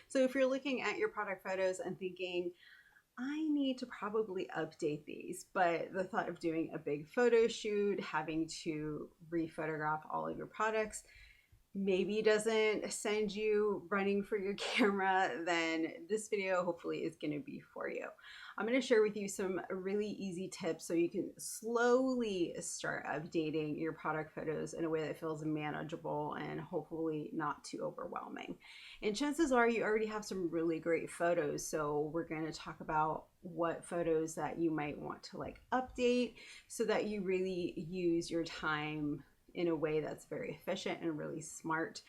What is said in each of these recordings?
So if you're looking at your product photos and thinking, I need to probably update these, but the thought of doing a big photo shoot, having to rephotograph all of your products, maybe doesn't send you running for your camera, then this video hopefully is going to be for you. I'm going to share with you some really easy tips so you can slowly start updating your product photos in a way that feels manageable and hopefully not too overwhelming. And chances are you already have some really great photos, so we're going to talk about what photos that you might want to update so that you really use your time in a way that's very efficient and really smart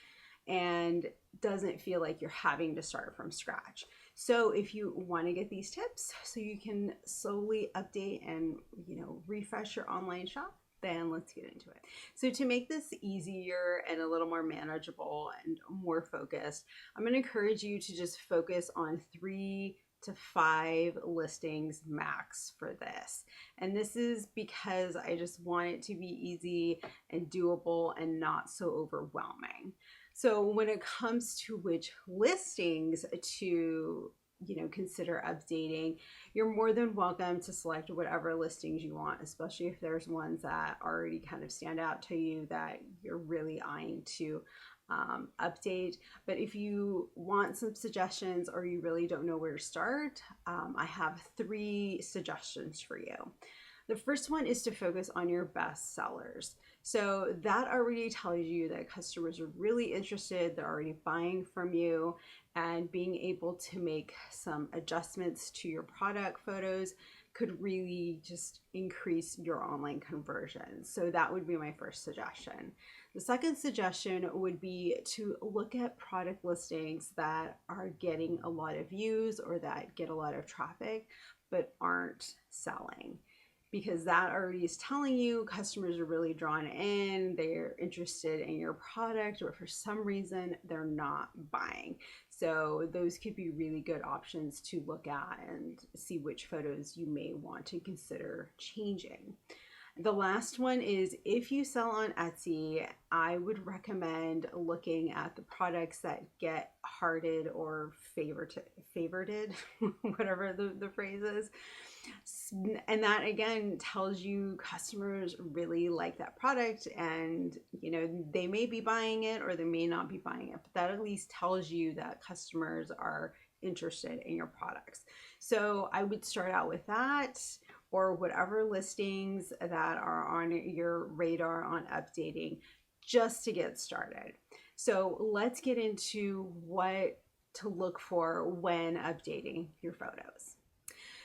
and doesn't feel like you're having to start from scratch. So if you want to get these tips so you can slowly update and refresh your online shop, then let's get into it. So to make this easier and a little more manageable and more focused, I'm going to encourage you to just focus on 3 to 5 listings max for this. And this is because I just want it to be easy and doable and not so overwhelming. So when it comes to which listings to consider updating, you're more than welcome to select whatever listings you want, especially if there's ones that already kind of stand out to you that you're really eyeing to update. But if you want some suggestions or you really don't know where to start, I have 3 suggestions for you. The first one is to focus on your best sellers. So that already tells you that customers are really interested, they're already buying from you, and being able to make some adjustments to your product photos could really just increase your online conversion. So that would be my first suggestion. The second suggestion would be to look at product listings that are getting a lot of views or that get a lot of traffic but aren't selling, because that already is telling you customers are really drawn in, they're interested in your product, or for some reason they're not buying. So those could be really good options to look at and see which photos you may want to consider changing. The last one is, if you sell on Etsy, I would recommend looking at the products that get hearted or favorited, whatever the phrase is. And that again tells you customers really like that product, and they may be buying it or they may not be buying it, but that at least tells you that customers are interested in your products. So I would start out with that, or whatever listings that are on your radar on updating, just to get started. So let's get into what to look for when updating your photos.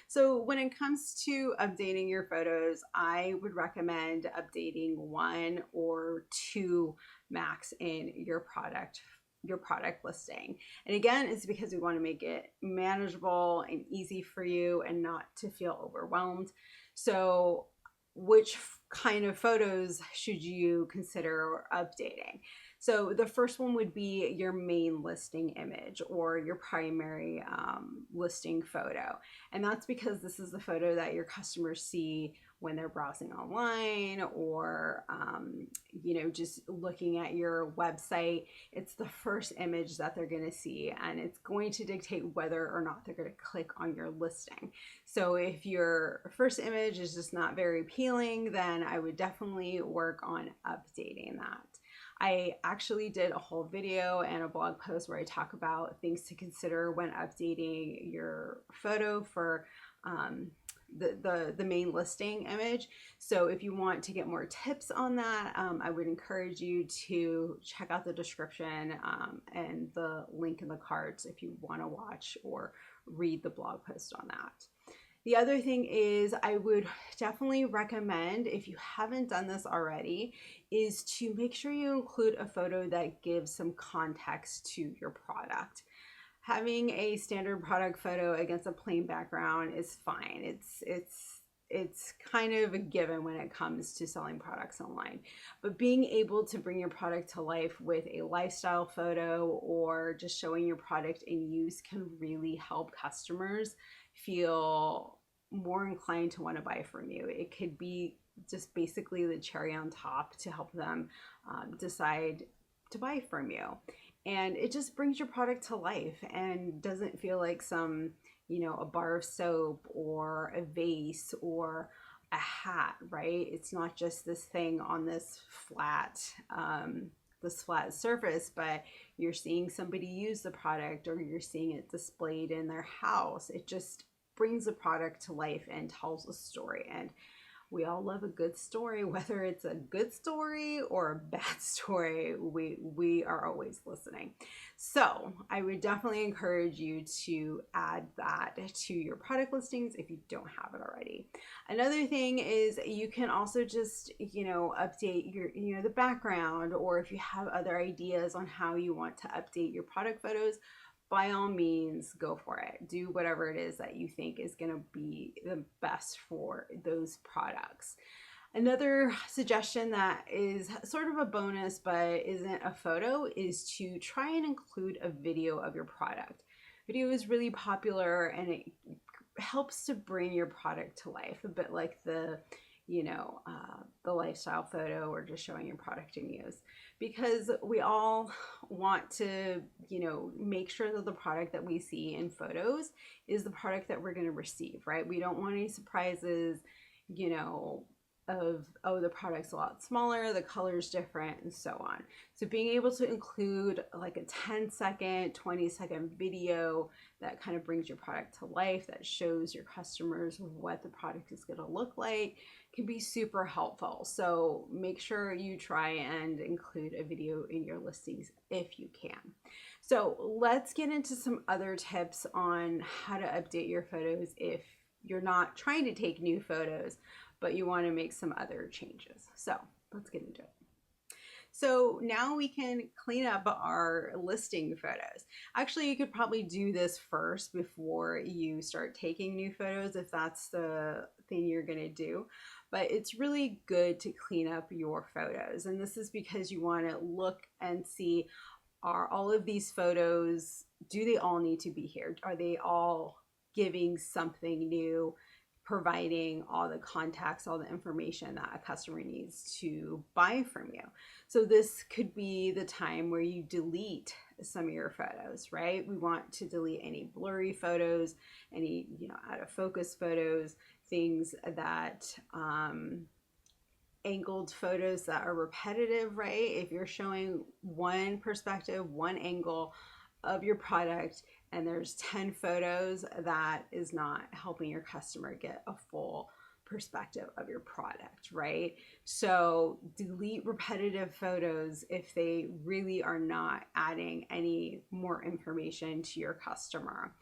So when it comes to updating your photos, I would recommend updating 1 or 2 max in your product listing. And again, it's because we want to make it manageable and easy for you and not to feel overwhelmed. So which kind of photos should you consider updating? So the first one would be your main listing image or your primary listing photo. And that's because this is the photo that your customers see when they're browsing online or, just looking at your website. It's the first image that they're going to see, and it's going to dictate whether or not they're going to click on your listing. So if your first image is just not very appealing, then I would definitely work on updating that. I actually did a whole video and a blog post where I talk about things to consider when updating your photo for the main listing image. So if you want to get more tips on that, I would encourage you to check out the description and the link in the cards if you want to watch or read the blog post on that. The other thing is, I would definitely recommend, if you haven't done this already, is to make sure you include a photo that gives some context to your product. Having a standard product photo against a plain background is fine. It's kind of a given when it comes to selling products online. But being able to bring your product to life with a lifestyle photo or just showing your product in use can really help customers feel more inclined to want to buy from you. It could be just basically the cherry on top to help them decide to buy from you. and it just brings your product to life and doesn't feel like some, a bar of soap or a vase or a hat, right? It's not just this thing on this flat surface, but you're seeing somebody use the product or you're seeing it displayed in their house. It just brings the product to life and tells a story. And we all love a good story, whether it's a good story or a bad story. We are always listening. So I would definitely encourage you to add that to your product listings if you don't have it already. Another thing is you can also just, update your, the background, or if you have other ideas on how you want to update your product photos, by all means, go for it. Do whatever it is that you think is going to be the best for those products. Another suggestion that is sort of a bonus but isn't a photo is to try and include a video of your product. Video is really popular and it helps to bring your product to life, a bit like the lifestyle photo or just showing your product in use, because we all want to, make sure that the product that we see in photos is the product that we're going to receive, right? We don't want any surprises, of, oh, the product's a lot smaller, the color's different, and so on. So being able to include like a 10-second, 20-second video that kind of brings your product to life, that shows your customers what the product is going to look like, can be super helpful. So make sure you try and include a video in your listings if you can. So let's get into some other tips on how to update your photos if you're not trying to take new photos, but you want to make some other changes. So let's get into it. So now we can clean up our listing photos. Actually, you could probably do this first before you start taking new photos if that's the thing you're going to do. But it's really good to clean up your photos. And this is because you want to look and see, are all of these photos, do they all need to be here? Are they all giving something new, providing all the contacts, all the information that a customer needs to buy from you? So this could be the time where you delete some of your photos, right? We want to delete any blurry photos, any, out of focus photos, things that, angled photos that are repetitive, right? If you're showing one perspective, one angle of your product, and there's 10 photos, that is not helping your customer get a full perspective of your product, right? So delete repetitive photos if they really are not adding any more information to your customer.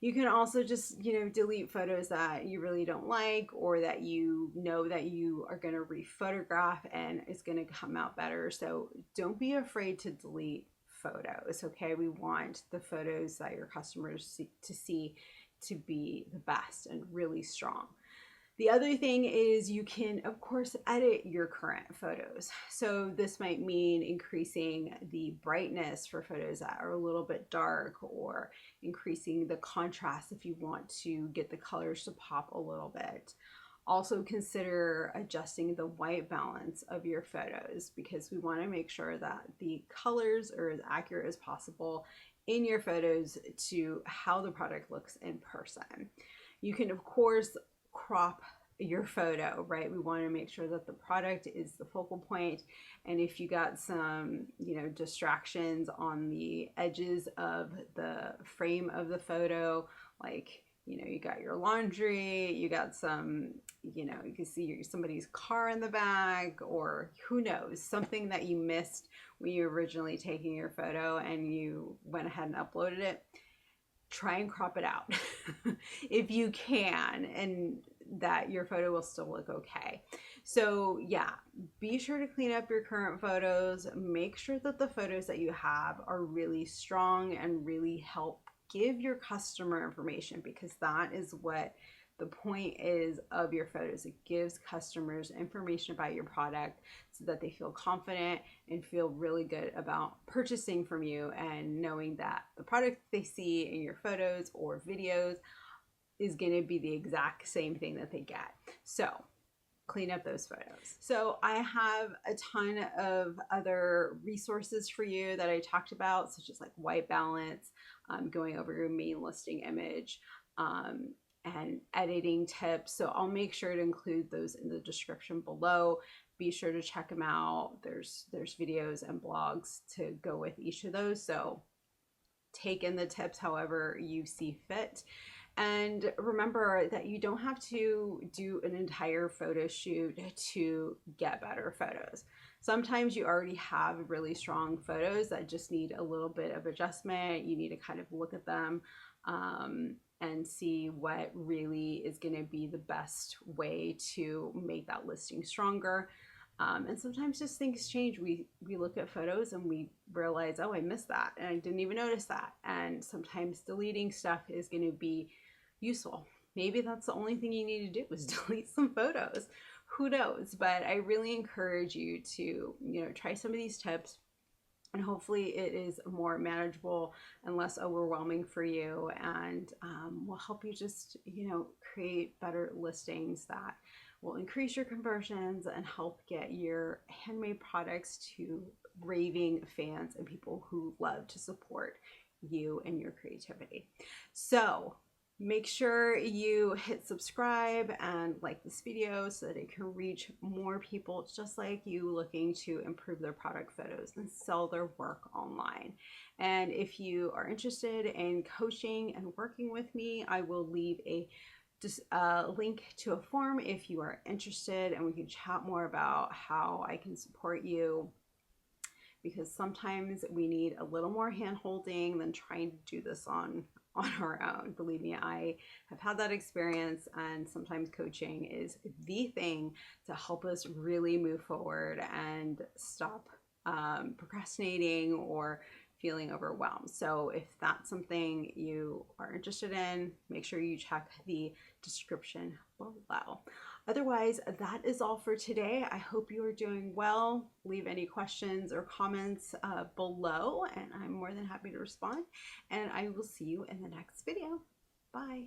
You can also just, delete photos that you really don't like, or that you know that you are going to rephotograph and it's going to come out better. So don't be afraid to delete photos, okay? We want the photos that your customers see to be the best and really strong. The other thing is you can, of course, edit your current photos. So this might mean increasing the brightness for photos that are a little bit dark, or increasing the contrast if you want to get the colors to pop a little bit. Also consider adjusting the white balance of your photos, because we want to make sure that the colors are as accurate as possible in your photos to how the product looks in person. You can, of course, crop your photo, right? We want to make sure that the product is the focal point. And if you got some, distractions on the edges of the frame of the photo, like, you got your laundry, you got some, you can see somebody's car in the back, or who knows, something that you missed when you were originally taking your photo and you went ahead and uploaded it, try and crop it out if you can, and that your photo will still look okay. So yeah, be sure to clean up your current photos. Make sure that the photos that you have are really strong and really help give your customer information, because that is what the point is of your photos. It gives customers information about your product so that they feel confident and feel really good about purchasing from you, and knowing that the product they see in your photos or videos is going to be the exact same thing that they get. So clean up those photos. So I have a ton of other resources for you that I talked about, such as like white balance, going over your main listing image, and editing tips. So I'll make sure to include those in the description below. Be sure to check them out. There's videos and blogs to go with each of those. So take in the tips however you see fit. And remember that you don't have to do an entire photo shoot to get better photos. Sometimes you already have really strong photos that just need a little bit of adjustment. You need to kind of look at them and see what really is going to be the best way to make that listing stronger. And sometimes just things change. We look at photos and we realize, oh, I missed that and I didn't even notice that. And sometimes deleting stuff is going to be useful. Maybe that's the only thing you need to do is delete some photos. Who knows? But I really encourage you to, try some of these tips, and hopefully it is more manageable and less overwhelming for you, and will help you just, create better listings that will increase your conversions and help get your handmade products to raving fans and people who love to support you and your creativity. So make sure you hit subscribe and like this video so that it can reach more people just like you looking to improve their product photos and sell their work online. And if you are interested in coaching and working with me, I will leave a link to a form if you are interested, and we can chat more about how I can support you, because sometimes we need a little more hand holding than trying to do this on our own. Believe me, I have had that experience, and sometimes coaching is the thing to help us really move forward and stop procrastinating or feeling overwhelmed. So if that's something you are interested in, make sure you check the description below. Otherwise, that is all for today. I hope you are doing well. Leave any questions or comments below, and I'm more than happy to respond. And I will see you in the next video. Bye.